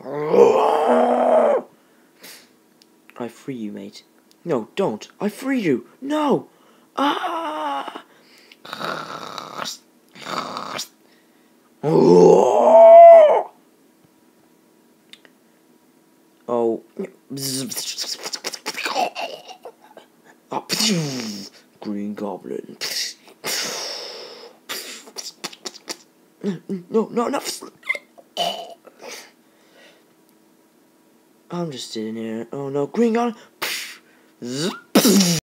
I free you, mate. No, don't. I freed you. No. Ah. Oh. Green Goblin. No, no, no. I'm just sitting here. Oh no, Green Goblin.